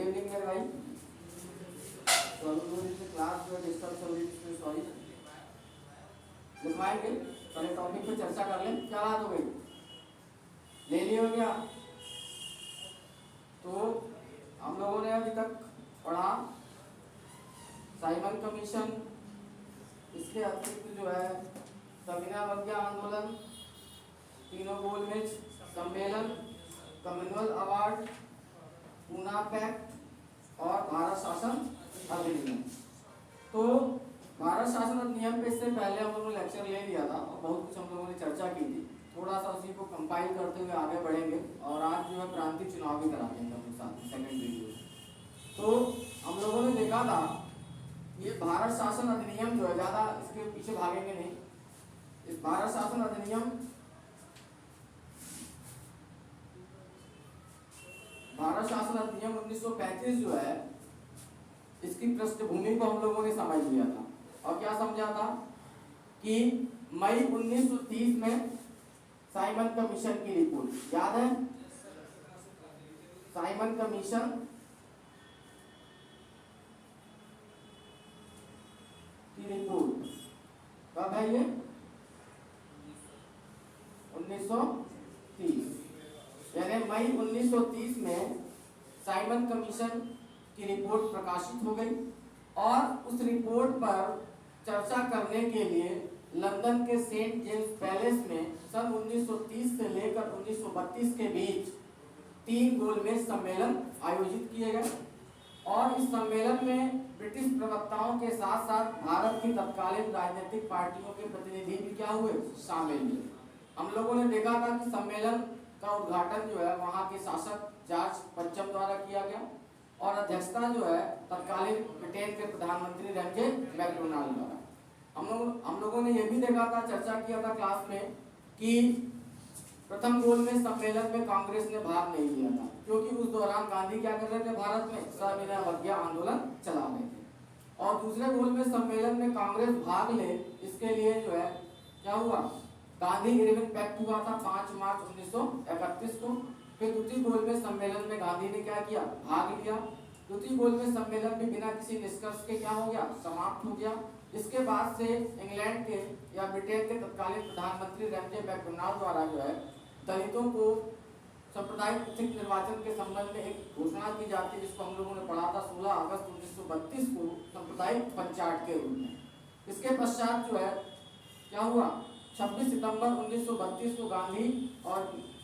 Evening मेरे भाई। तो अभी थोड़ी सी क्लास जो डिस्टर्ब चल रही थी, सॉरी। लिखवाएंगे, पहले टॉपिक पे चर्चा कर लें। क्या बात हो गई, ले लिया हो क्या? तो हम लोगों ने अभी तक पढ़ा साइमन कमीशन, इसके अतिरिक्त जो है सविनय अवज्ञा आंदोलन, तीनों गोलमेज सम्मेलन, कॉमनवेल्थ अवार्ड, पूना पैक्ट और भारत शासन अधिनियम। तो भारत शासन अधिनियम पे इससे पहले हम लोगों ने लेक्चर ले लिया था और बहुत कुछ हम लोगों ने चर्चा की थी। थोड़ा सा उसी को कंपाइल करते हुए आगे बढ़ेंगे और आज जो है प्रांतीय चुनाव भी करा देंगे अपने साथ सेकंड वीडियो। तो हम लोगों ने देखा था ये भारत शासन अधिनियम जो है, ज़्यादा इसके पीछे भागेंगे नहीं। इस भारत शासन अधिनियम, भारत शासन अधिनियम 1935 जो है, इसकी पृष्ठभूमि को हम लोगों ने समझ लिया था। और क्या समझा था कि मई 1930 में साइमन कमीशन की रिपोर्ट, याद है? साइमन कमीशन की रिपोर्ट कब है ये? 1930, यानी मई 1930 में साइमन कमीशन की रिपोर्ट प्रकाशित हो गई और उस रिपोर्ट पर चर्चा करने के लिए लंदन के सेंट जेम्स पैलेस में सन 1930 से लेकर 1932 के बीच 3 गोलमेज सम्मेलन आयोजित किए गए। और इस सम्मेलन में ब्रिटिश प्रवक्ताओं के साथ साथ भारत की तत्कालीन राजनीतिक पार्टियों के प्रतिनिधि भी क्या हुए, शामिल हुए। हम लोगों ने देखा था कि सम्मेलन का उद्घाटन जो है वहाँ के शासक जॉर्ज पंचम द्वारा किया गया और अध्यक्षता जो है तत्कालीन ब्रिटेन के प्रधानमंत्री रैमजे मैकडोनाल्ड द्वारा। हम लोगों ने यह भी देखा था, चर्चा किया था क्लास में, कि प्रथम गोलमेज सम्मेलन में कांग्रेस ने भाग नहीं लिया था क्योंकि उस दौरान गांधी क्या कर रहे थे, भारत में सविनय अवज्ञा आंदोलन चला रहे थे। और दूसरे गोलमेज सम्मेलन में कांग्रेस भाग ले, इसके लिए जो है क्या हुआ, गांधी इरविन पैक्ट हुआ था 5 मार्च 1931 को। फिर द्वितीय गोलमेज सम्मेलन में गांधी ने क्या किया, भाग लिया। द्वितीय गोलमेज सम्मेलन भी बिना किसी निष्कर्ष के क्या हो गया, समाप्त हो गया। इसके बाद से इंग्लैंड के या ब्रिटेन के तत्कालीन प्रधानमंत्री रैमजे मैकडोनाल्ड द्वारा जो है दलितों को सांप्रदायिक पृथक निर्वाचन के संबंध में एक घोषणा की जाती है, जिसको हम लोगों ने पढ़ा था 16 अगस्त 1932 को सांप्रदायिक पंचायत के रूप में। इसके पश्चात जो है क्या हुआ, 26 सितंबर 1932 को गांधी और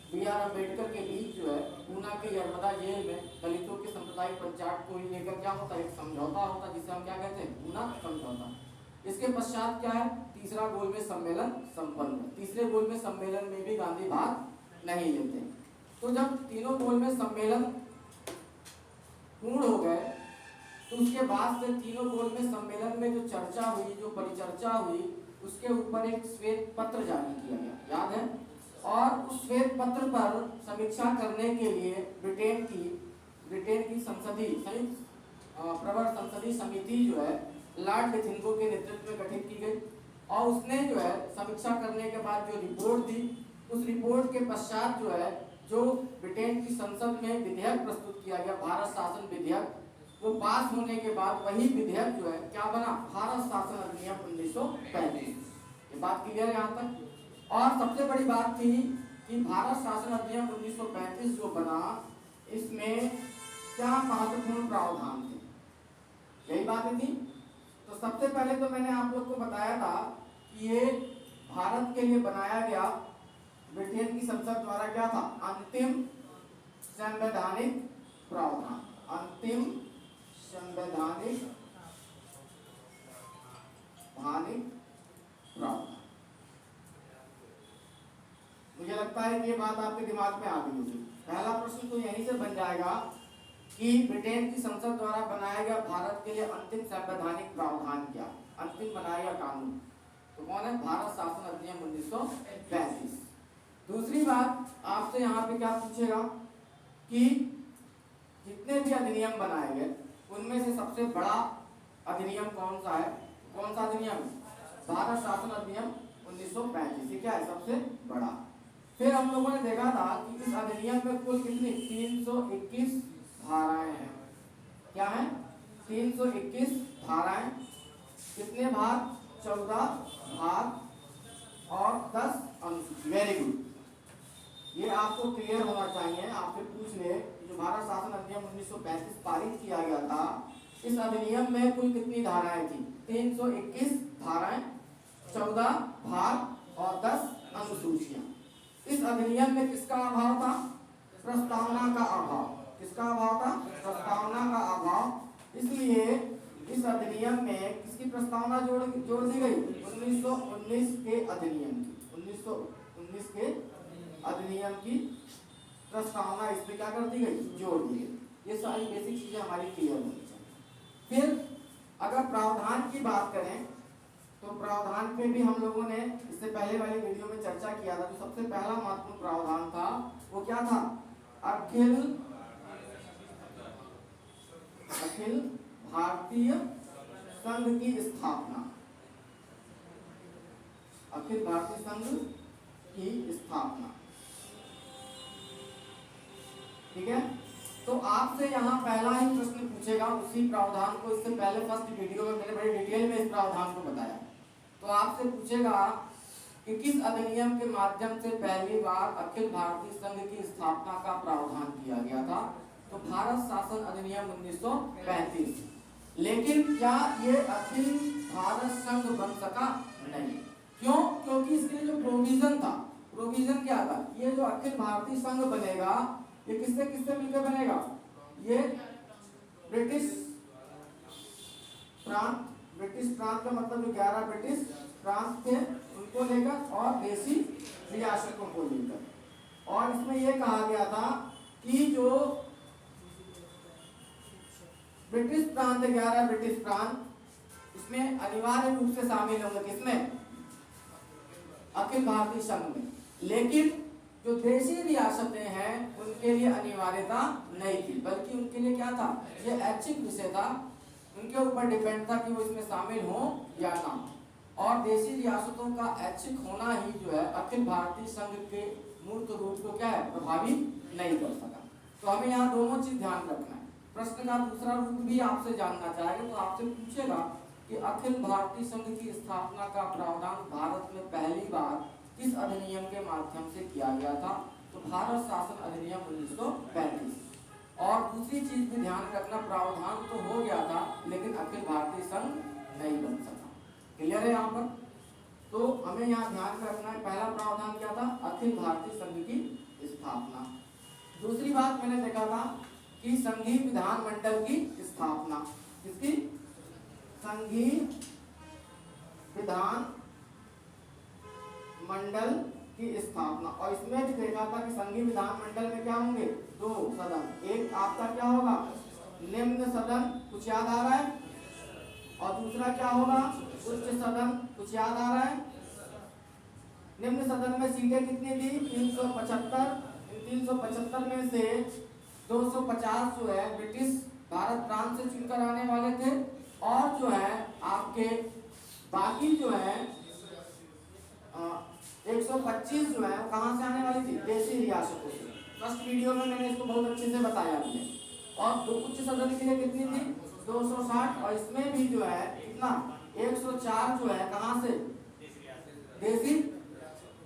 B.R. अम्बेडकर के बीच जो है पूना के यरमदा जेल में दलितों के सांप्रदायिक पंचायत को लेकर क्या होता है, एक समझौता होता है जिसे हम क्या कहते हैं, पूना समझौता। इसके पश्चात क्या है, तीसरा गोलमेज सम्मेलन संपन्न है। तीसरे गोलमेज सम्मेलन में भी गांधी भाग नहीं लेते। तो जब तीनों गोलमेज सम्मेलन पूर्ण हो गए तो उसके बाद से तीनों गोलमेज सम्मेलन में जो चर्चा हुई, जो परिचर्चा हुई, उसके ऊपर एक श्वेत पत्र जारी किया गया, याद है? और उस श्वेत पत्र पर समीक्षा करने के लिए ब्रिटेन की संसदीय प्रवर संसदीय समिति जो है लॉर्ड लिथिंगो के नेतृत्व में गठित की गई। और उसने जो है समीक्षा करने के बाद जो रिपोर्ट दी, उस रिपोर्ट के पश्चात जो है जो ब्रिटेन की संसद में विधेयक प्रस्तुत किया गया, भारत शासन विधेयक, वो पास होने के बाद वही विधेयक जो है क्या बना, भारत शासन अधिनियम 1935। ये बात क्लियर है यहाँ तक? और सबसे बड़ी बात थी कि भारत शासन अधिनियम 1935 जो बना, इसमें क्या महत्वपूर्ण प्रावधान थे, यही बातें थी। तो सबसे पहले तो मैंने आप लोग को बताया था कि ये भारत के लिए बनाया गया ब्रिटेन की संसद द्वारा क्या था, अंतिम संवैधानिक प्रावधान, अंतिम संवैधानिक प्रावधान। मुझे लगता है कि ये बात आपके दिमाग में आ गई होगी। पहला प्रश्न तो यहीं से बन जाएगा कि ब्रिटेन की संसद द्वारा बनाया गया भारत के लिए अंतिम संवैधानिक प्रावधान क्या, अंतिम बनाया गया कानून तो कौन है, भारत शासन अधिनियम 1935। दूसरी बात आपसे यहाँ पे क्या पूछेगा कि जितने भी अधिनियम बनाए गए उनमें से सबसे बड़ा अधिनियम कौन सा है, कौन सा अधिनियम, भारत शासन अधिनियम 1935, ये क्या है, सबसे बड़ा। फिर हम लोगों ने देखा था कि इस अधिनियम में कुल कितनी 321 धाराएं हैं, क्या है 321 धाराएं, कितने भाग 14 भाग और 10 अनुसूची। वेरी गुड, ये आपको क्लियर होना चाहिए। आपसे पूछ ले जो भारत शासन अधिनियम 1935 पारित किया गया था, इस अधिनियम में कुल कितनी धाराएं थी? 321 धाराएं, 14 भाग और 10 अनुसूचियां। इस अधिनियम में किसका अभाव था? प्रस्तावना का अभाव। किसका अभाव था? प्रस्तावना का अभाव। इसलिए इस अधिनियम में किसकी प्रस्तावना जोड़ दी गई? 1919 के अधिनियम की। 1919 के अधिनियम की प्रस्तावना इसमें क्या कर दी गई? जोड़ दी गई। ये सारी बेसिक चीजें हमारी क्लियर होनी चाहिए। फिर अगर प्रावधान की बात करें तो प्रावधान पे भी हम लोगों ने इससे पहले वाली वीडियो में चर्चा किया था। जो सबसे पहला महत्वपूर्ण प्रावधान था वो क्या था? अखिल भारतीय संघ की स्थापना। अखिल भारतीय संघ की स्थापना, ठीक है। तो आपसे यहाँ पहला ही प्रश्न पूछेगा उसी प्रावधान को। इससे पहले फर्स्ट वीडियो में मैंने बड़े डिटेल में इस प्रावधान को बताया। तो आपसे पूछेगा कि किस अधिनियम के माध्यम से पहली बार अखिल भारतीय संघ की स्थापना का प्रावधान किया गया था? तो भारत शासन अधिनियम 1935। लेकिन क्या ये अखिल भारत संघ बन सका? नहीं। क्यों? क्योंकि इसके जो प्रोविजन था, प्रोविजन क्या था? ये जो अखिल भारतीय संघ बनेगा ये किससे किससे मिलकर बनेगा? ये ब्रिटिश प्रांत का मतलब जो 11 ब्रिटिश प्रांत थे उनको लेकर और देशी रियासतों को लेकर। और इसमें यह कहा गया था कि जो ब्रिटिश प्रांत 11 ब्रिटिश प्रांत, इसमें अनिवार्य रूप से शामिल होंगे किसमें? अखिल भारतीय संघ में। लेकिन जो देशी रियासतें हैं उनके लिए अनिवार्यता नहीं थी, बल्कि उनके लिए क्या था? ये ऐच्छिक विषय था। उनके ऊपर डिपेंड था कि वो इसमें शामिल हो या ना। और देशी रियासतों का ऐच्छिक होना ही जो है अखिल भारतीय संघ के मूर्त रूप को क्या है? प्रभावित नहीं कर सका। तो हमें यहाँ दोनों चीज ध्यान रखना है। प्रश्न का दूसरा रूप भी आपसे जानना चाहेगा। तो आपसे पूछेगा कि अखिल भारतीय संघ की स्थापना का प्रावधान भारत में पहली बार किस अधिनियम के माध्यम से किया गया था? तो भारत शासन अधिनियम 1935। और दूसरी चीज भी ध्यान रखना, प्रावधान तो हो गया था लेकिन अखिल भारतीय संघ नहीं बन सका। क्लियर है यहाँ पर? तो हमें यहाँ ध्यान रखना है, पहला प्रावधान क्या था? अखिल भारतीय संघ की स्थापना। दूसरी बात मैंने देखा था कि संघीय विधानमंडल की स्थापना। किसकी? संघीय विधान मंडल की स्थापना। और इसमें भी देखा था कि संघीय विधानमंडल में क्या होंगे? 2 सदन। एक आपका क्या होगा? निम्न सदन, कुछ याद आ रहा है? और दूसरा क्या होगा? उच्च सदन, कुछ याद आ रहा है? निम्न सदन में सीटें कितनी थी? 375। 375 में से 250 जो है ब्रिटिश भारत प्रांत से चुनकर आने वाले थे, और जो है आपके बाकी जो है 125 जो है कहाँ से आने वाली थी? देशी रियासतों से। फर्स्ट वीडियो में मैंने इसको बहुत अच्छे से बताया आपने। और दो उच्च सदन के लिए कितनी थी? 260। और इसमें भी जो है कितना? 104 जो है कहाँ से? देशी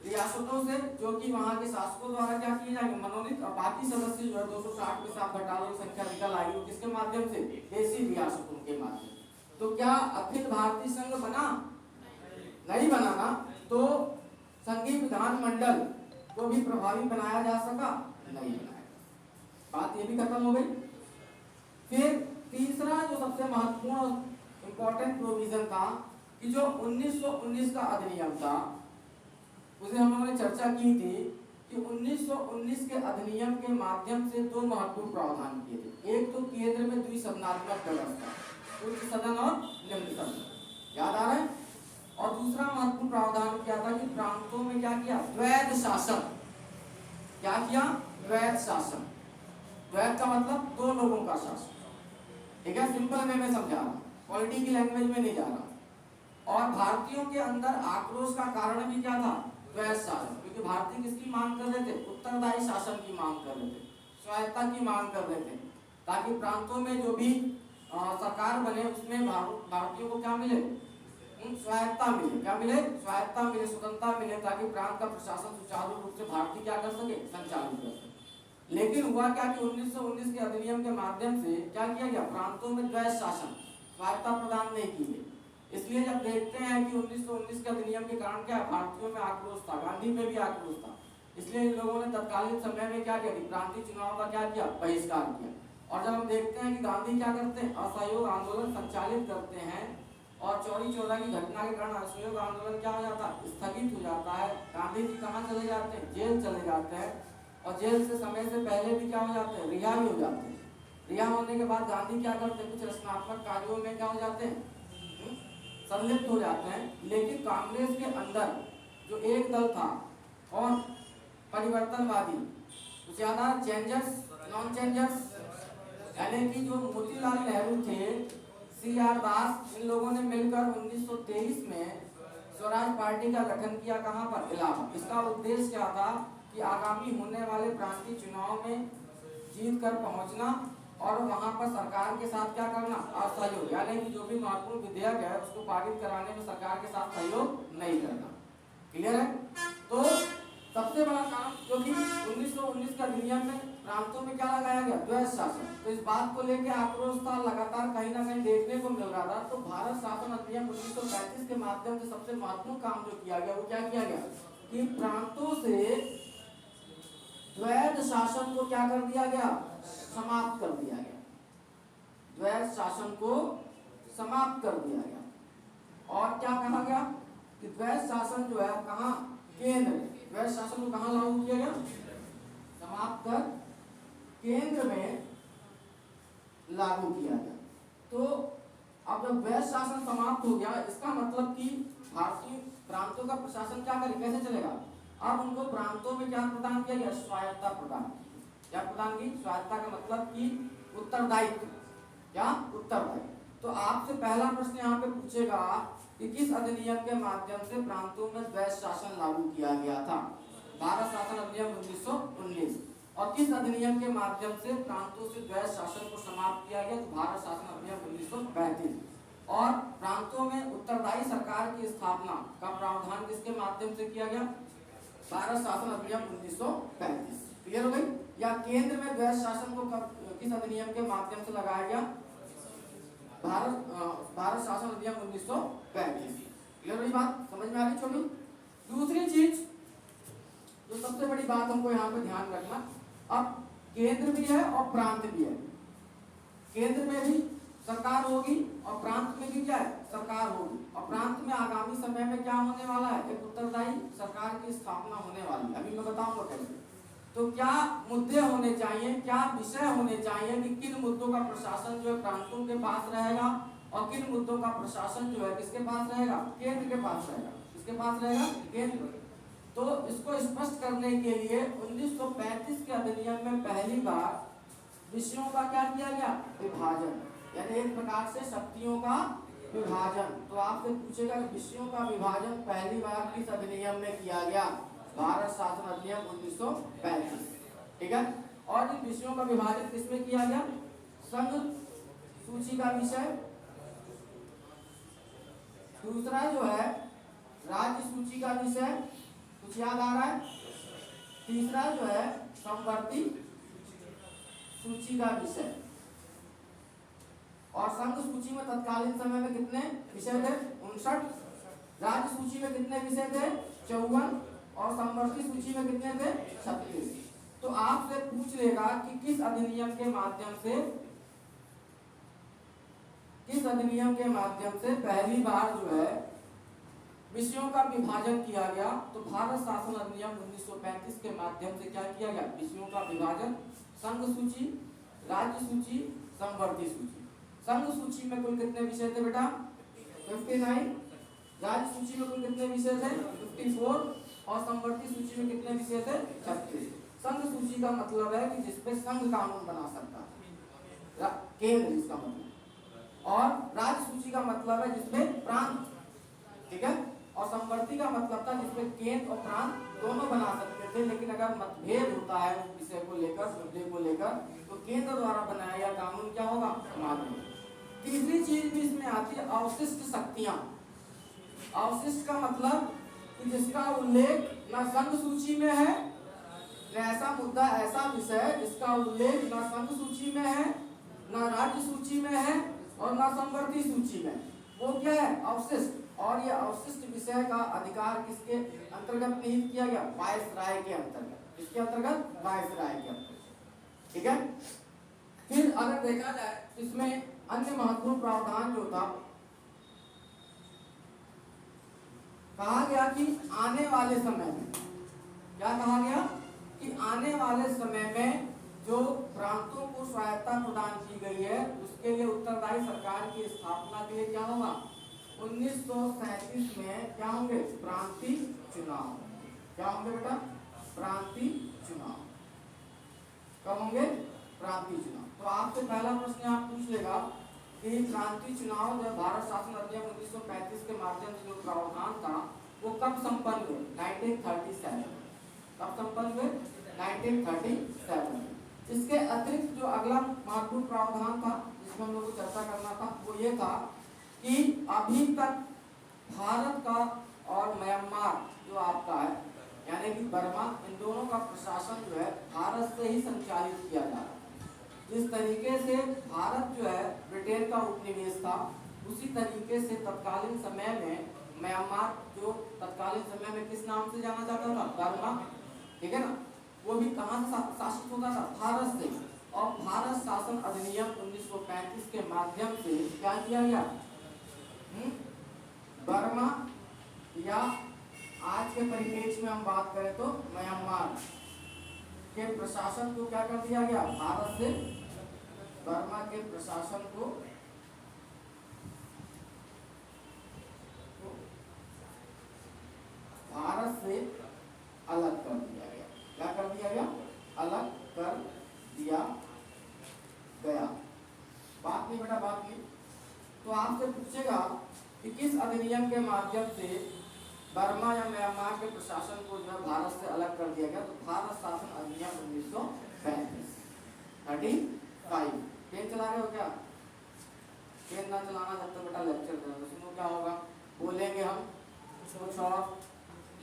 रियासतों से, जो कि वहां के शासकों द्वारा क्या किए जाएंगे? मनोनीत। और बाकी सदस्य जो है 260 में से आप घटा लो, संख्या निकल आएगी। किसके माध्यम से? देशी रियासतों के माध्यम। तो क्या अखिल भारतीय संघ बना? नहीं बना ना। तो संघीय विधानमंडल को भी प्रभावी बनाया जा सका? नहीं बनाया। बात ये भी खत्म हो गई। फिर तीसरा जो सबसे महत्वपूर्ण इंपॉर्टेंट प्रोविजन था कि जो 1919 का अधिनियम था, उसे हम लोगों ने चर्चा की थी कि 1919 के अधिनियम के माध्यम से 2 महत्वपूर्ण प्रावधान किए थे। एक तो केंद्र में द्विसदनात्मक व्यवस्था, उच्च सदन और निम्न सदन, याद आ रहा है? और दूसरा महत्वपूर्ण प्रावधान क्या था कि प्रांतों में क्या किया? द्वैध शासन। क्या किया? द्वैध शासन। द्वैध का मतलब 2 लोगों का शासन। ठीक है, सिंपल वे में समझा रहा हूं, पॉलिटी की लैंग्वेज में नहीं जा रहा। और भारतीयों के अंदर आक्रोश का कारण भी क्या था? द्वैध शासन। क्योंकि भारतीय किसकी मांग कर रहे थे? उत्तरदायी शासन की मांग कर रहे थे, स्वायत्ता की मांग कर रहे थे, ताकि प्रांतों में जो भी सरकार बने उसमें भारतीयों को क्या मिले, स्वायत्ता मिले। क्या मिले? स्वायत्ता मिले, स्वतंत्रता मिले, ताकि प्रांत का प्रशासन सुचारू रूप से भारतीय क्या कर सके, संचालित कर सके। लेकिन हुआ क्या कि 1919 के अधिनियम के माध्यम से क्या किया गया, प्रांतों में द्वैध शासन, स्वायत्ता प्रदान नहीं की गई। इसलिए जब देखते हैं कि 1919 के अधिनियम के कारण क्या भारतीयों में आक्रोश था, गांधी में भी आक्रोश था, इसलिए इन लोगों ने तत्कालीन समय में क्या किया, प्रांतीय चुनाव का क्या किया, बहिष्कार किया। और जब हम देखते हैं कि गांधी क्या करते हैं, असहयोग आंदोलन संचालित करते हैं, और चौरी चौरा की घटना के कारण असहयोग आंदोलन क्या हो जाता है, स्थगित हो जाता है। गांधी जी कहाँ चले जाते हैं, जेल चले जाते हैं, और जेल से समय से पहले भी क्या हो जाते हैं, रिहा भी हो जाते हैं। रिहा होने के बाद गांधी क्या करते हैं, कुछ रचनात्मक कार्यों में क्या हो जाते हैं, संलिप्त हो जाते हैं। लेकिन कांग्रेस के अंदर जो एक दल था और परिवर्तनवादी, कुछ ज्यादा चेंजर्स नॉन चेंजर्स, यानी कि जो मोतीलाल नेहरू थे, CR दास, इन लोगों ने मिलकर 1923 में स्वराज पार्टी का गठन किया। कहां पर, इलाहाबाद। इसका उद्देश्य क्या था कि आगामी होने वाले प्रांतीय चुनाव में जीत कर पहुंचना और वहां पर सरकार के साथ क्या करना, असहयोग, यानी कि जो भी महत्वपूर्ण विधेयक है उसको पारित कराने में सरकार के साथ सहयोग नहीं करना। क्लियर है? तो सबसे बड़ा काम, क्योंकि 1919 का अधिनियम में प्रांतों में क्या लगाया गया, द्वैध शासन, तो इस बात को लेकर आक्रोश था, लगातार कहीं ना कहीं देखने को मिल रहा था। तो भारत शासन अधिनियम 1935 के माध्यम से सबसे महत्वपूर्ण काम जो किया गया वो क्या किया गया कि प्रांतों से द्वैध शासन को क्या कर दिया गया, समाप्त कर दिया गया। द्वैध शासन को समाप्त कर दिया गया। और क्या कहा गया कि द्वैध शासन जो है कहाँ, केंद्र, द्वैध शासन को कहाँ लागू किया गया, समाप्त कर केंद्र में लागू किया गया। तो अब जब द्वैध शासन समाप्त हो गया, इसका मतलब कि भारतीय प्रांतों का प्रशासन क्या करे, कैसे चलेगा। अब उनको प्रांतों में क्या प्रदान किया गया, स्वायत्ता प्रदान की। क्या प्रदान की, स्वायत्ता का मतलब कि उत्तरदायित्व, क्या उत्तरदायित्व। तो आपसे पहला प्रश्न यहाँ पे पूछेगा कि किस अधिनियम के माध्यम से प्रांतों में द्वैध शासन लागू किया गया था। भारत शासन अधिनियम 1919। और किस अधिनियम के माध्यम से प्रांतों से द्वैध शासन को समाप्त किया गया, तो भारत शासन अधिनियम 1935। और प्रांतों में उत्तरदायी सरकार की स्थापना का प्रावधान किसके माध्यम से किया गया, भारत शासन अधिनियम 1935। क्लियर हो गई? या केंद्र में द्वैध शासन को किस अधिनियम के माध्यम से लगाया गया, भारत शासन अधिनियम 1935। क्लियर हुई बात, समझ में आ रही छोटी। दूसरी चीज जो सबसे बड़ी बात हमको यहाँ पे ध्यान रखना, अब केंद्र भी है और प्रांत भी है। केंद्र में भी सरकार होगी और प्रांत में भी क्या है, सरकार होगी। और प्रांत में आगामी समय में क्या होने वाला है, एक उत्तरदायी सरकार की स्थापना होने वाली है। अभी मैं बताऊंगा कैसे। तो क्या मुद्दे होने चाहिए, क्या विषय होने चाहिए कि किन मुद्दों का प्रशासन जो है प्रांतों के पास रहेगा और किन मुद्दों का प्रशासन जो है किसके पास रहेगा, केंद्र के पास रहेगा। किसके पास रहेगा, केंद्र। तो इसको स्पष्ट करने के लिए 1935 के अधिनियम में पहली बार विषयों का क्या किया गया, विभाजन, यानी एक प्रकार से शक्तियों का विभाजन। तो आपसे पूछेगा कि विषयों का विभाजन पहली बार किस अधिनियम में किया गया, भारत शासन अधिनियम 1935। ठीक है। और इन विषयों का विभाजन किसमें किया गया, संघ सूची का विषय, दूसरा जो है राज्य सूची का विषय, कुछ याद आ रहा है, तीसरा जो है समवर्ती सूची का विषय। और संघ सूची में तत्कालीन समय में कितने विषय थे, 59। राज्य सूची में कितने विषय थे, 54। और समवर्ती सूची में कितने थे, 36। तो आपसे पूछ लेगा कि किस अधिनियम के माध्यम से पहली बार जो है विषयों का विभाजन किया गया। तो भारत शासन अधिनियम 1935 के माध्यम से क्या किया गया, विषयों का विभाजन, संघ सूची, राज्य सूची, समवर्ती सूची। संघ सूची में कुल कितने विषय थे बेटा, 59। राज्य सूची में कुल कितने विषय थे, 54। और समवर्ती सूची में कितने विषय थे, 36। संघ सूची का मतलब है कि जिसपे संघ कानून बना सकता है, केंद्र इसका मतलब। और राज्य सूची का मतलब है जिसमें प्रांत, ठीक है। और समवर्ती का मतलब था जिसमें केंद्र और प्रांत दोनों बना सकते थे। लेकिन अगर मतभेद होता है उस विषय को लेकर, मुद्दे को लेकर, तो केंद्र द्वारा बनाया गया कानून क्या होगा, मान्य। तीसरी चीज भी इसमें आती है अवशिष्ट शक्तियां। अवशिष्ट का मतलब कि जिसका उल्लेख न संघ सूची में है, ऐसा मुद्दा, ऐसा विषय जिसका उल्लेख न संघ सूची में है, न राज्य सूची में है और न संवर्ती सूची में, वो क्या है? अवशिष्ट। और ये अवशिष्ट विषय का अधिकार किसके अंतर्गत निहित किया गया? वायसराय के अंतर्गत। किसके अंतर्गत? वायसराय के अंतर्गत। ठीक है। फिर अगर देखा जाए इसमें अन्य महत्वपूर्ण प्रावधान जो था, कहा गया कि आने वाले समय में, क्या कहा गया कि आने वाले समय में जो प्रांतों को स्वायत्ता प्रदान की गई है उसके लिए उत्तरदायी सरकार की स्थापना के लिए क्या होगा? 1937 में क्या होंगे? प्रांतीय चुनाव। क्या होंगे बेटा? प्रांतीय चुनाव। कब होंगे? प्रांतीय चुनाव। तो आपसे पहला प्रश्न आप पूछ लेगा कि प्रांतीय चुनाव जो भारत शासन अधिनियम 1935 के माध्यम से जो प्रावधान था वो कब संपन्न हुए? 1937। कब संपन्न हुए? 1937। इसके अतिरिक्त जो अगला महत्वपूर्ण प्रावधान था जिसमें हम लोग को चर्चा करना था वो ये था कि अभी तक भारत का और म्यांमार जो आपका है यानी कि बर्मा, इन दोनों का प्रशासन जो है भारत से ही संचालित किया जा रहा है। जिस तरीके से भारत जो है ब्रिटेन का उपनिवेश था, उसी तरीके से तत्कालीन समय में म्यांमार जो तत्कालीन समय में किस नाम से जाना जाता था? बर्मा। ठीक है ना। वो भी कहाँ से शासित होता था? भारत से। और भारत शासन अधिनियम 1935 के माध्यम से क्या किया गया? बर्मा या आज के परिप्रेक्ष्य में हम बात करें तो म्यांमार के प्रशासन को क्या कर दिया गया? भारत से बर्मा के प्रशासन को भारत से अलग कर दिया गया। क्या कर दिया गया? अलग कर दिया गया। बात नहीं बेटा, बात नहीं। तो आपसे पूछेगा कि किस अधिनियम के माध्यम से बर्मा या म्यांमार के प्रशासन को जो है भारत से अलग कर दिया गया? तो भारत शासन अधिनियम 1935। 35। पेन चला रहे हो क्या? पेन ना चलाना जब तक बेटा लेक्चर दे रहे हो। सुनो क्या होगा, बोलेंगे हम कुछ और,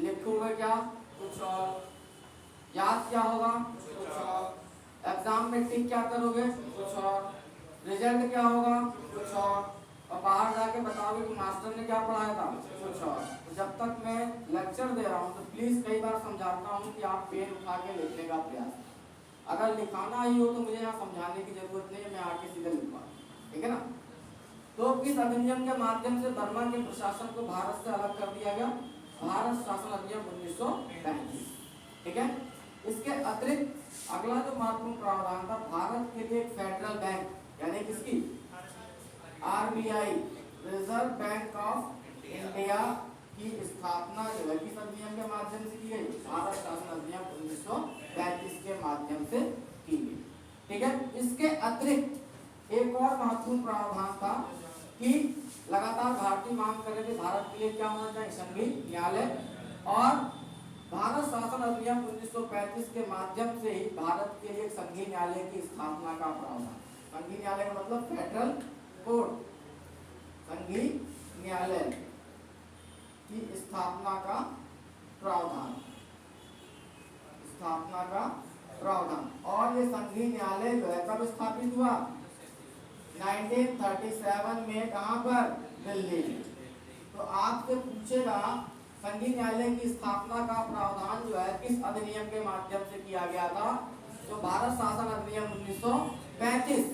लिखोगे क्या कुछ और, याद क्या होगा कुछ और, एग्जाम में टिक क्या करोगे कुछ और, रिजल्ट क्या होगा कुछ और बाहर जाके बताओगे कि मास्टर ने क्या पढ़ाया था कुछ और। तो जब तक मैं लेक्चर दे रहा हूँ तो प्लीज कई बार समझाता हूँ कि आप पेन उठा के लिखने का प्रयास, अगर लिखाना ही हो तो मुझे यहाँ समझाने की जरूरत नहीं है, मैं आके सीधे लिखवा। ठीक है ना। तो किस अधिनियम के माध्यम से बर्मा के प्रशासन को भारत से अलग कर दिया गया? भारत शासन अधिनियम 1935। ठीक है। इसके अतिरिक्त अगला जो महत्वपूर्ण प्रावधान था, भारत के लिए एक फेडरल बैंक यानी किसकी? RBI, reserve bank of India की स्थापना जो है किस अधिनियम के माध्यम से की गई? भारत शासन अधिनियम 1935 के माध्यम से की गई। ठीक है। इसके अतिरिक्त एक और महत्वपूर्ण प्रावधान था कि लगातार भारतीय मांग कर रहे थे भारत के लिए क्या होना चाहिए? संघीय न्यायालय। और भारत शासन अधिनियम 1935 के माध्यम से ही भारत के लिए संघीय न्यायालय की स्थापना का प्रावधान। संघीय न्यायालय का मतलब फेडरल कोर्ट, संघीय न्यायालय की स्थापना का प्रावधान, स्थापना का प्रावधान। और ये संघीय न्यायालय जो है कब स्थापित हुआ? 1937 में। कहां पर? दिल्ली। तो आपसे पूछेगा संघीय न्यायालय की स्थापना का प्रावधान जो है किस अधिनियम के माध्यम से किया गया था? तो भारत शासन अधिनियम 1935।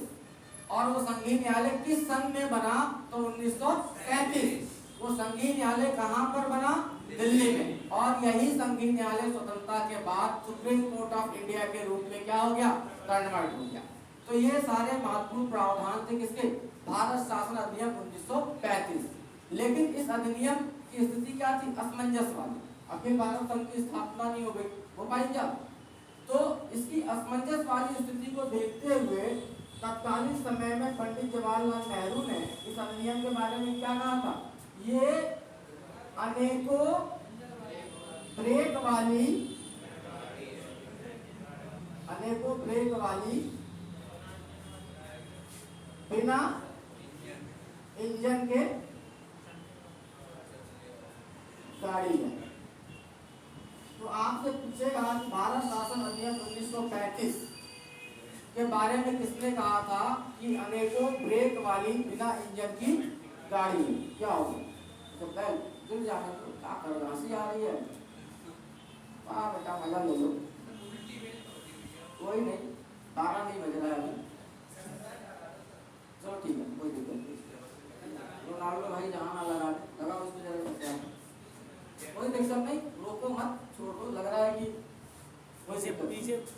और वो संघीय न्यायालय किस सन में बना? तो 1935। वो संघीय न्यायालय कहां पर बना? दिल्ली में। और यही संघीय न्यायालय स्वतंत्रता के बाद सुप्रीम कोर्ट ऑफ इंडिया के रूप में क्या हो गया? कन्वर्ट हो गया। तो ये सारे महत्वपूर्ण प्रावधान थे किसके? भारत शासन अधिनियम 1935। लेकिन इस अधिनियम की स्थिति क्या थी? असमंजस वाली। अखिल भारत संघ की स्थापना नहीं हो पाई क्या? तो इसकी असमंजस वाली स्थिति को देखते हुए तत्कालीन समय में पंडित जवाहरलाल नेहरू ने इस अधिनियम के बारे में क्या कहा था? ये अनेकों ब्रेक वाली बिना इंजन के गाड़ी है। तो आपसे पूछेगा कि भारत शासन अधिनियम 1935 के बारे में किसने कहा था कि अनेकों ब्रेक वाली बिना इंजन की गाड़ी है, क्या होगी? तो बैल गिर जाने तो क्या कर, हंसी आ रही है? वाह बेटा मजा ले लो, कोई नहीं, 12 नहीं बज रहा है अभी, चलो ठीक है, कोई दिक्कत नहीं। रोनाल्डो भाई जहाँ ना लगा उसमें जरा बचा, कोई दिक्कत नहीं, रोको मत, छोड़ दो, लग रहा है कि पीछे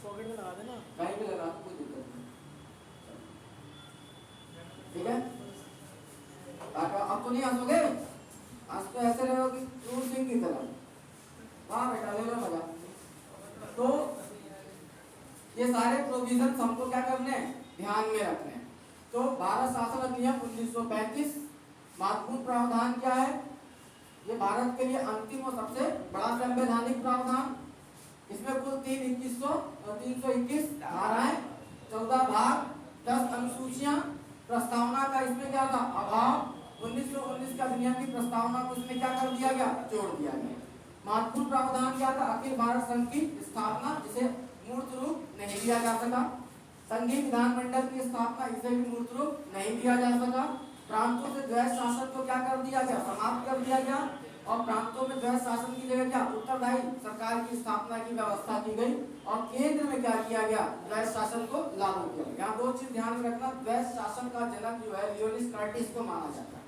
पॉकेट में लगा देना, कहीं भी लगा, कोई दिक्कत नहीं, ठीक है? अब तो नहीं हंसोगे, आज तो ऐसे रहोगे क्रूर सिंह की तरह। वाह बेटा ले लो मजा। तो ये सारे प्रोविजन हमको क्या करने हैं, ध्यान में रखने हैं। तो भारत शासन अधिनियम 1935 महत्वपूर्ण प्रावधान क्या है? ये भारत के लिए अंतिम और सबसे बड़ा संवैधानिक प्रावधान। इसमें कुल 321 धाराएं, 14 भाग, 10 अनुसूचियां, प्रस्तावना का इसमें क्या था, अभाव। 1919 का अधिनियम की प्रस्तावना को इसमें क्या कर दिया गया, जोड़ दिया गया। महत्वपूर्ण प्रावधान क्या था? अखिल भारत संघ की स्थापना, जिसे मूर्त रूप नहीं दिया जा सका। संघीय विधानमंडल की स्थापना, इसे भी मूर्त रूप नहीं दिया जा सका। प्रांतों से द्वैध शासन को क्या कर दिया गया, समाप्त कर दिया गया। और प्रांतों में द्वैध शासन की जगह क्या, उत्तरदायी सरकार की स्थापना की व्यवस्था की गई। और केंद्र में क्या किया गया, द्वैध शासन को लागू किया गया। यहाँ 2 चीज ध्यान में रखना, द्वैध शासन का जनक जो है लियोनिस कर्टिस को माना जाता है।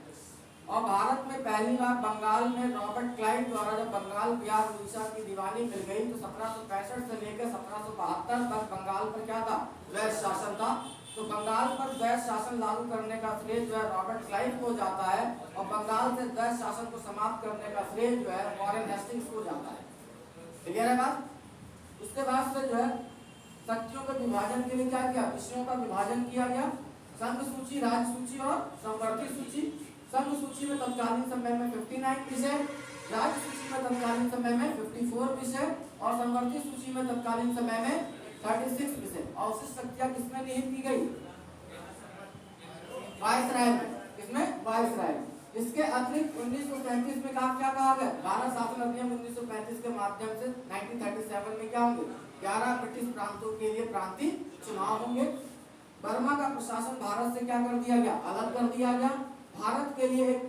और भारत में पहली बार बंगाल में रॉबर्ट क्लाइव द्वारा जब बंगाल, बिहार, उड़ीसा की दीवानी मिल गई तो 1765 से लेकर 1772 तक बंगाल पर क्या था, द्वैध शासन था। तो बंगाल पर द्वैध शासन लागू करने का श्रेय जो है रॉबर्ट क्लाइव को जाता है, और बंगाल से द्वैध शासन को समाप्त करने का श्रेय जो है वॉरेन हेस्टिंग्स को जाता है। क्लियर है बात? उसके बाद से जो है शक्तियों के विभाजन के लिए क्या किया, विषयों का विभाजन किया गया। संघ सूची, राज्य सूची और संवर्ती सूची। संघ सूची में तत्कालीन समय में 59 विषय, राज्य सूची में तत्कालीन समय में 54 विषय, और संवर्ती सूची में तत्कालीन समय में 36 विषय। अवशिष्ट शक्तियां किसमें निहित की गई, वायसराय में। किसमें, वायसराय। इसके अतिरिक्त 1935 में क्या कहा गया, भारत शासन अधिनियम 1935 के माध्यम से 1937 में क्या होंगे, 11 ब्रिटिश प्रांतों के लिए प्रांतीय चुनाव होंगे। बर्मा का प्रशासन भारत से क्या कर दिया गया, अलग कर दिया गया। भारत के लिए एक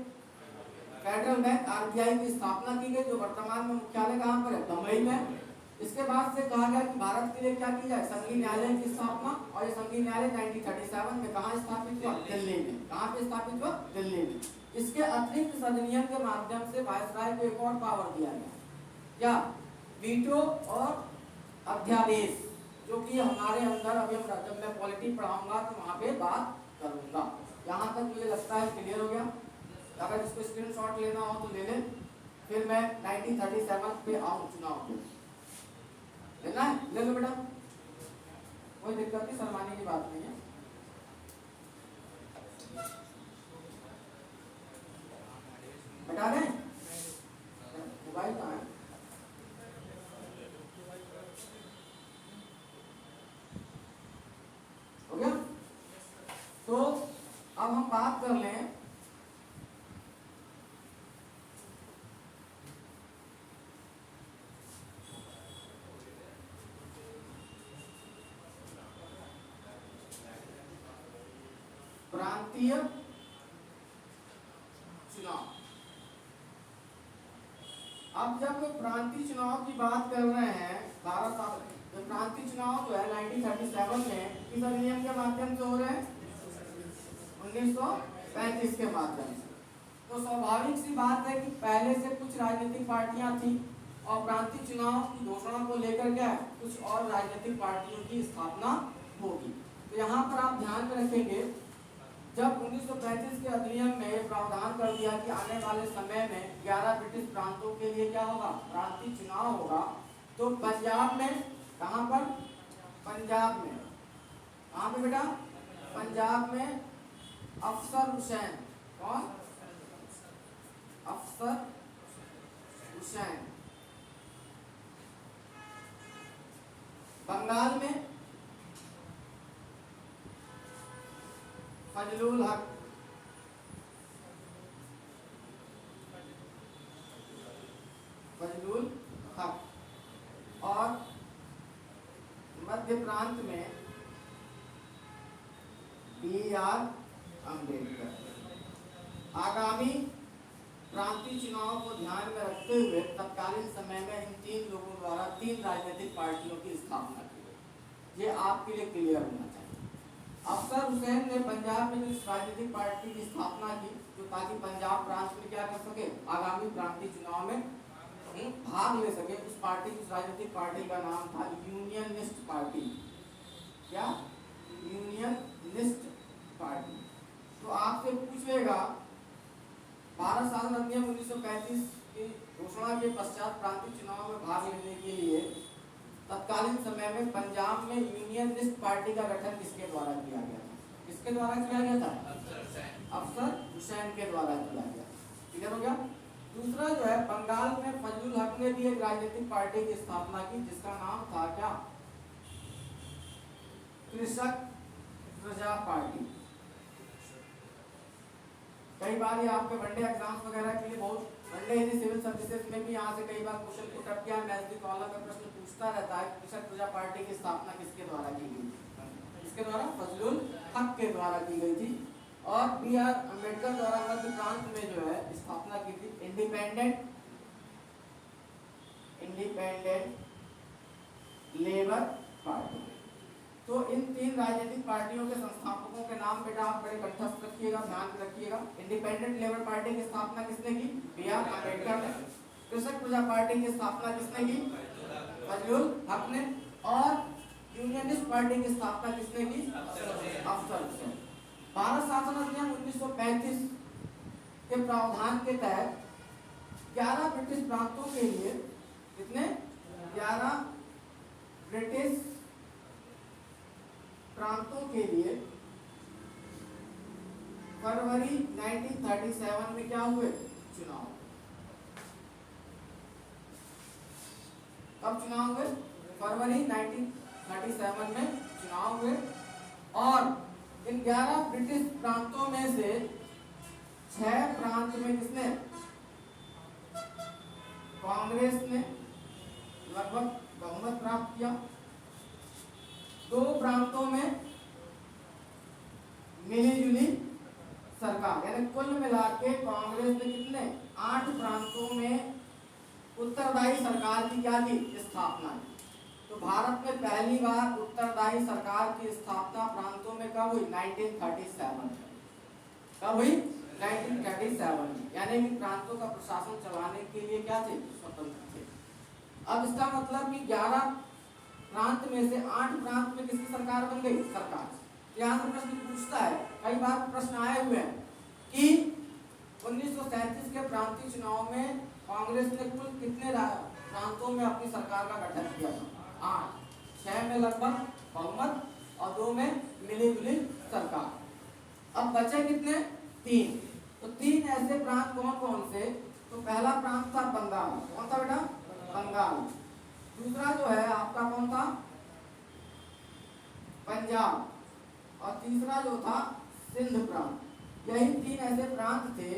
फेडरल बैंक आरबीआई की स्थापना की गई, जो वर्तमान में मुख्यालय कहाँ पर है, बम्बई में। इसके बाद से कहा गया कि भारत के लिए क्या की जाए, संघीय न्यायालय की स्थापना। और ये संघीय न्यायालय 1937 में कहाँ स्थापित हुआ, दिल्ली में। कहाँ पे स्थापित हुआ, दिल्ली में। इसके अतिरिक्त इस अधिनियम के माध्यम से वायसराय को एक और पावर दिया गया, क्या, वीटो और अध्यादेश, जो कि हमारे अंदर अभी हम जब मैं पॉलिटी पढ़ाऊंगा तो वहां पे बात करूंगा। यहाँ तक मुझे लगता है क्लियर हो गया। अगर इसको स्क्रीनशॉट लेना हो तो ले लें, फिर मैं 1937 पे आऊँ चुनाव पे। लेना है, ले लो बेटा, कोई दिक्कत नहीं, शर्माने की बात नहीं है। बता दें मोबाइल कहाँ है, हो गया? तो अब हम बात कर लें प्रांतीय चुनाव। अब जब प्रांतीय चुनाव की बात कर रहे हैं, भारत जो प्रांतीय चुनाव जो है 1937 में किस अधिनियम के माध्यम से हो रहे हैं, 1935 के माध्यम से। तो स्वाभाविक सी बात है कि पहले से कुछ राजनीतिक पार्टियां थी, और प्रांतीय चुनाव की घोषणा को लेकर क्या है, कुछ और राजनीतिक पार्टियों की स्थापना होगी। तो यहाँ पर आप ध्यान में रखेंगे, जब 1935 के अधिनियम में प्रावधान कर दिया कि आने वाले समय में 11 ब्रिटिश प्रांतों के लिए क्या होगा, प्रांतीय चुनाव होगा, तो पंजाब में, कहाँ पर, पंजाब में, कहाँ पे बेटा, पंजाब में अफसर हुसैन, कौन, अफसर हुसैन। बंगाल में फजलुल हक, मध्य प्रांत में BR अम्बेडकर। आगामी प्रांतीय चुनाव को ध्यान में रखते हुए तत्कालीन समय में इन 3 लोगों द्वारा 3 राजनीतिक पार्टियों की स्थापना की गई। ये आपके लिए क्लियर होना चाहिए। अफसर हुसैन ने पंजाब में इस राजनीतिक पार्टी की स्थापना की, जो ताकि पंजाब प्रांत में क्या कर सके, आगामी प्रांतीय चुनाव में भाग ले सके। उस पार्टी, उस राजनीतिक पार्टी का नाम था यूनियनिस्ट पार्टी। क्या? Unionist party. तो आपसे पूछेगा, भारत शासन अधिनियम 1935 की घोषणा के पश्चात प्रांतीय चुनाव में भाग लेने के लिए तत्कालीन समय में पंजाब में यूनियनिस्ट पार्टी का गठन किसके द्वारा किया गया था? किसके द्वारा किया गया था? अफसर हुसैन के द्वारा किया गया। क्लियर हो गया? दूसरा जो है, बंगाल में फजलुल हक ने भी एक राजनीतिक पार्टी की स्थापना की, जिसका नाम था क्या? कृषक प्रजा पार्टी। कई बार ये आपके वनडे एग्जाम्स वगैरह के लिए बहुत, वनडे यानी सिविल सर्विसेज में भी यहाँ से कई बार क्वेश्चन पुट अप किया, नजदीक कॉलम में प्रश्न पूछता रहता है, कृषक प्रजा पार्टी की स्थापना किसके द्वारा की गई? किसके द्वारा? फजलुल हक के द्वारा की गई थी। और BR अम्बेडकर द्वारा मध्य प्रांत में जो है स्थापना की थी इंडिपेंडेंट लेबर पार्टी। तो इन 3 राजनीतिक पार्टियों के संस्थापकों के नाम बेटा आप बड़े कंठस्थ रखिएगा, ध्यान में रखिएगा। इंडिपेंडेंट लेबर पार्टी की स्थापना किसने की? BR अम्बेडकर ने। कृषक प्रजा पार्टी की स्थापना किसने की? फजलुल हक ने। और यूनियनिस्ट पार्टी की स्थापना किसने की? अफसर हुसैन। भारत शासन अधिनियम 1935 के प्रावधान के तहत 11 ब्रिटिश प्रांतों के लिए, कितने? 11 ब्रिटिश प्रांतों के लिए फरवरी 1937 में क्या हुए? चुनाव। कब चुनाव हुए? फरवरी 1937 में चुनाव हुए। और इन 11 ब्रिटिश प्रांतों में से 6 प्रांत में किसने? कांग्रेस ने लगभग बहुमत प्राप्त किया। 2 प्रांतों में मिलीजुली सरकार, यानी कुल मिला के कांग्रेस ने कितने? 8 प्रांतों में उत्तरदायी सरकार की क्या की? स्थापना की। तो भारत में पहली बार उत्तरदायी सरकार की स्थापना प्रांतों में कब हुई? 1937। कब हुई? 1937 में। यानी कि प्रांतों का प्रशासन चलाने के लिए क्या थे? स्वतंत्र थे। अब इसका मतलब कि 11 प्रांत में से 8 प्रांत में किसकी सरकार बन गई? सरकार। यहाँ से प्रश्न पूछता है, कई बार प्रश्न आए हुए हैं कि 1937 के प्रांतीय चुनाव में कांग्रेस ने कुल कितने प्रांतों में अपनी सरकार का गठन किया था? 8। 6 में लगभग बहुमत और 2 में मिलीजुली सरकार। अब बचे कितने? 3। तो 3 ऐसे प्रांत कौन कौन से? तो पहला प्रांत था बंगाल। कौन था बेटा? बंगाल। दूसरा जो है आपका कौन था? पंजाब। और तीसरा जो था सिंध प्रांत। यही 3 ऐसे प्रांत थे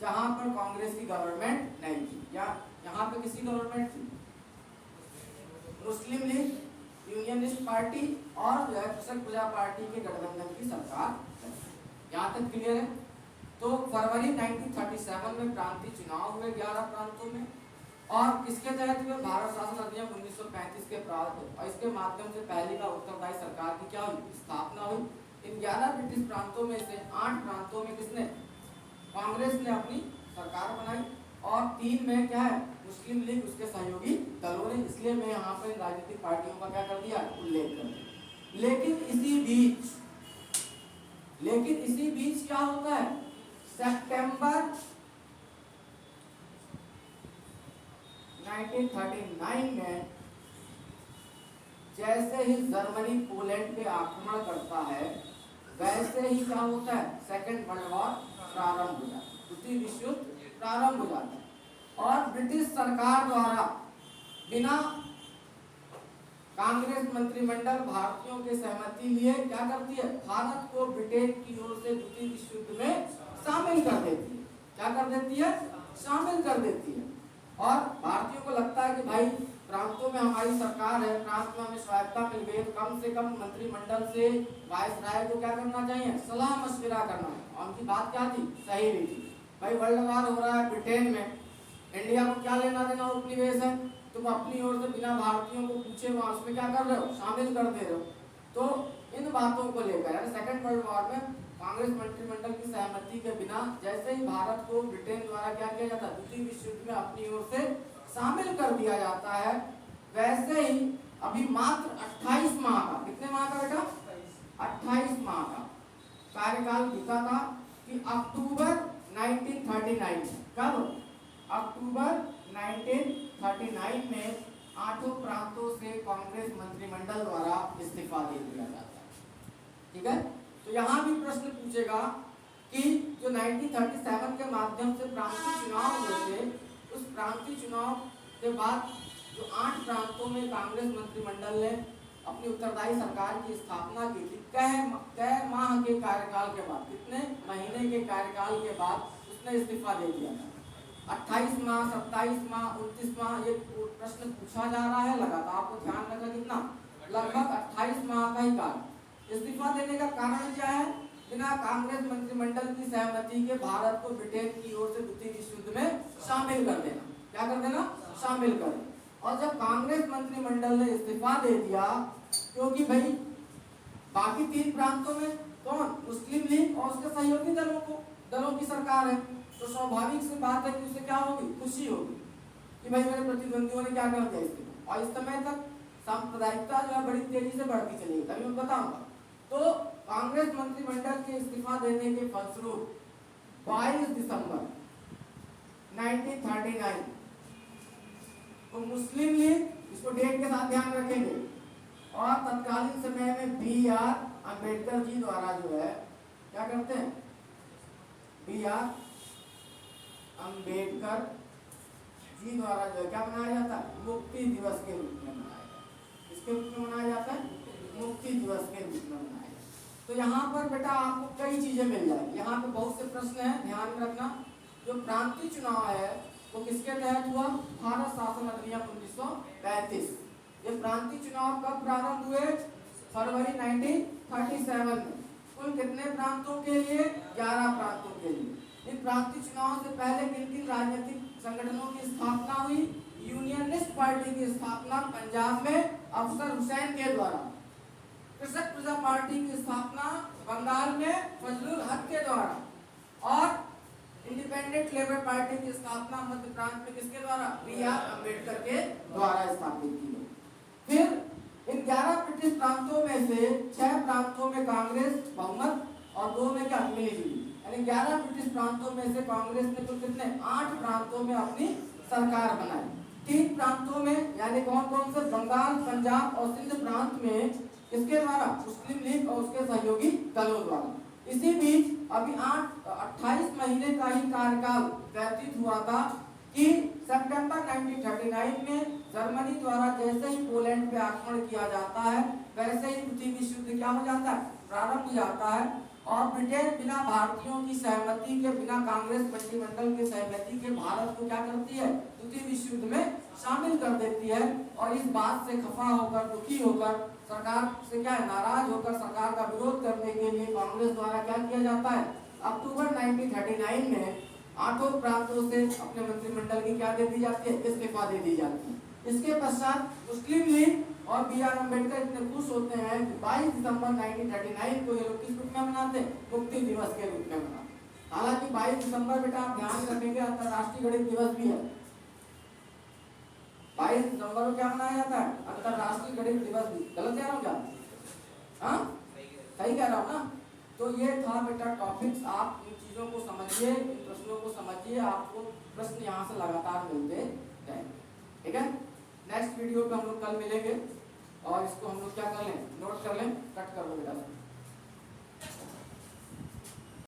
जहां पर कांग्रेस की गवर्नमेंट नहीं थी। या यहाँ पे किसी गवर्नमेंट थी? मुस्लिम लीग, यूनियनिस्ट पार्टी और जो है कृषक प्रजा पार्टी के गठबंधन की सरकार। यहाँ तक क्लियर है? तो फरवरी 1937 में प्रांतीय चुनाव हुए 11 प्रांतों में। और किसके तहत हुए? भारत शासन अधिनियम 1935 के प्रावधान, और इसके माध्यम से पहली बार उत्तरदायी सरकार की क्या हुई? स्थापना हुई। इन 11 ब्रिटिश प्रांतों में से 8 प्रांतों में किसने? कांग्रेस ने अपनी सरकार बनाई। और 3 में क्या है? मुस्लिम लीग, उसके सहयोगी दलों ने। इसलिए मैं यहाँ पर राजनीतिक पार्टियों का क्या कर दिया? उल्लेख कर दिया। लेकिन इसी बीच क्या होता है? सितंबर 1939 में जैसे ही जर्मनी पोलैंड पे आक्रमण करता है, वैसे ही क्या होता है? सेकेंड वर्ल्ड वॉर प्रारंभ हो जाता है, द्वितीय विश्व युद्ध प्रारंभ हो जाता है। और ब्रिटिश सरकार द्वारा बिना कांग्रेस मंत्रिमंडल भारतीयों के सहमति लिए क्या करती है? भारत को ब्रिटेन की ओर से द्वितीय विश्व युद्ध में शामिल कर देती है। क्या कर देती है? शामिल कर देती है। और भारतीयों को लगता है कि भाई प्रांतों में हमारी सरकार है, प्रांत में हमें स्वायत्ता मिल गई, तो कम से कम मंत्रिमंडल से वायसराय को क्या करना चाहिए, सलाह मशविरा करना है। और उनकी बात क्या थी, सही भी थी। भाई वर्ल्ड वार हो रहा है ब्रिटेन में, इंडिया को क्या लेना देना उपनिवेश है, तुम अपनी ओर से बिना भारतीयों को पूछे वहां उसमें क्या कर रहे हो, शामिल कर दे रहे हो। तो इन बातों को लेकर यानी सेकेंड वर्ल्ड वॉर में कांग्रेस मंत्रिमंडल की सहमति के बिना जैसे ही भारत को ब्रिटेन द्वारा क्या किया जाता है, द्वितीय विश्व युद्ध में अपनी ओर से शामिल कर दिया जाता है, वैसे ही अभी मात्र 28 माह का, कितने माह का बेटा, 28 माह का कार्यकाल बीता था कि अक्टूबर 1939 कब, अक्टूबर 1939 में 8 प्रांतों से कांग्रेस मंत्रिमंडल द्वारा इस्तीफा दे दिया जाता है। ठीक है, तो यहाँ भी प्रश्न पूछेगा कि जो 1937 के माध्यम से प्रांतीय चुनाव हुए थे, उस प्रांतीय चुनाव के बाद जो 8 प्रांतों में कांग्रेस मंत्रिमंडल ने अपनी उत्तरदायी सरकार की स्थापना की थी, कै माह के कार्यकाल के बाद, कितने महीने के कार्यकाल के बाद उसने इस्तीफा दे दिया था। 28 माह, 27 माह, 29 माह, ये प्रश्न पूछा जा रहा है लगातार, आपको ध्यान रखना, कितना, लगभग 28 माह का ही काल। इस्तीफा देने का कारण क्या है, बिना कांग्रेस मंत्रिमंडल की सहमति के भारत को ब्रिटेन की ओर से द्वितीय विश्व युद्ध में शामिल कर देना, क्या कर देना, शामिल कर देना। और जब कांग्रेस मंत्रिमंडल ने इस्तीफा दे दिया, क्योंकि भाई बाकी 3 प्रांतों में कौन, मुस्लिम लीग और उसके सहयोगी दलों की सरकार है, तो स्वाभाविक सी बात है कि उसे क्या होगी, खुशी होगी कि भाई मेरे प्रतिद्वंदियों ने क्या कर दिया इस्तीफा। और इस समय तक सांप्रदायिकता जो है बड़ी तेजी से बढ़ती चली, अभी मैं बताऊंगा। तो कांग्रेस मंत्रिमंडल के इस्तीफा देने के फलस्वरूप 22 दिसंबर 1939 तो मुस्लिम लीग, इसको डेट के साथ ध्यान रखेंगे, और तत्कालीन समय में B.R. अम्बेडकर जी द्वारा जो है क्या करते हैं, B.R. अम्बेडकर जी द्वारा जो है क्या मनाया जाता है, मुक्ति दिवस के रूप में मनाया जाता है। इसके रूप में मनाया जाता है, मुक्ति दिवस के रूप में मनाया जाता है। तो यहाँ पर बेटा आपको कई चीजें मिल जाएगी, यहाँ पे बहुत से प्रश्न हैं, ध्यान में रखना। जो प्रांतीय चुनाव है वो किसके तहत हुआ, भारत शासन अधिनियम 1935। ये प्रांतीय चुनाव कब प्रारंभ हुए, फरवरी 1937 में। कुल कितने प्रांतों के लिए, 11 प्रांतों के लिए। इन प्रांतीय चुनाव से पहले किन किन राजनीतिक संगठनों की स्थापना हुई, यूनियनिस्ट पार्टी की स्थापना पंजाब में अफसर हुसैन के द्वारा, कृषक प्रजा पार्टी की स्थापना बंगाल में फजलुल हक के द्वारा, और इंडिपेंडेंट लेबर पार्टी की स्थापना मध्य प्रांत में किसके द्वारा, B.R. अम्बेडकर के द्वारा स्थापित की गई। फिर इन 11 ब्रिटिश प्रांतों में से 6 प्रांतों में कांग्रेस बहुमत और 2 में क्या मिलीजुली, यानी 11 ब्रिटिश प्रांतों में से कांग्रेस ने कुल कितने, 8 प्रांतों में अपनी सरकार बनाई। 3 प्रांतोों में यानी कौन कौन से, बंगाल, पंजाब और सिंध प्रांत में किसके द्वारा, मुस्लिम लीग और उसके सहयोगी दलों द्वारा। इसी बीच अभी 28 महीने का ही कार्यकाल व्यतीत हुआ था कि सितंबर 1939 में जर्मनी द्वारा जैसे ही पोलैंड पे आक्रमण किया जाता है, वैसे ही द्वितीय विश्व युद्ध क्या हो जाता है, प्रारंभ हो जाता है। और ब्रिटेन बिना भारतीयों की सहमति के, बिना कांग्रेस मंत्रिमंडल के सहमति के भारत को क्या करती है, द्वितीय विश्व युद्ध में शामिल कर देती है। और इस बात से खफा होकर, दुखी होकर, सरकार से क्या है, नाराज होकर सरकार का विरोध करने के लिए कांग्रेस द्वारा क्या किया जाता है, अक्टूबर 1939 में 8 प्रांतों से अपने मंत्रिमंडल की क्या दे दी जाती है, इस्तीफा दे दी जाती है। इसके पश्चात मुस्लिम लीग और B.R. अम्बेडकर इतने खुश होते हैं कि 22 दिसंबर 1939 को ये लोग किस रूप में मनाते हैं, मुक्ति दिवस के रूप में मनाते। हालांकि 22 दिसंबर बेटा आप ध्यान रखेंगे अंतरराष्ट्रीय गणित दिवस भी है। 22 दिसंबर को क्या मनाया जाता है, अंतरराष्ट्रीय गणित दिवस भी। गलत कह रहा हूँ क्या, हाँ सही कह रहा हूँ ना। तो ये था बेटा टॉपिक्स, आप इन चीजों को समझिए, इन प्रश्नों को समझिए, आपको प्रश्न यहाँ से लगातार मिलते रहेंगे। ठीक है, नेक्स्ट वीडियो पे हम लोग कल मिलेंगे, और इसको हम लोग क्या कर लें, नोट कर लें, कट कर लो बेटा।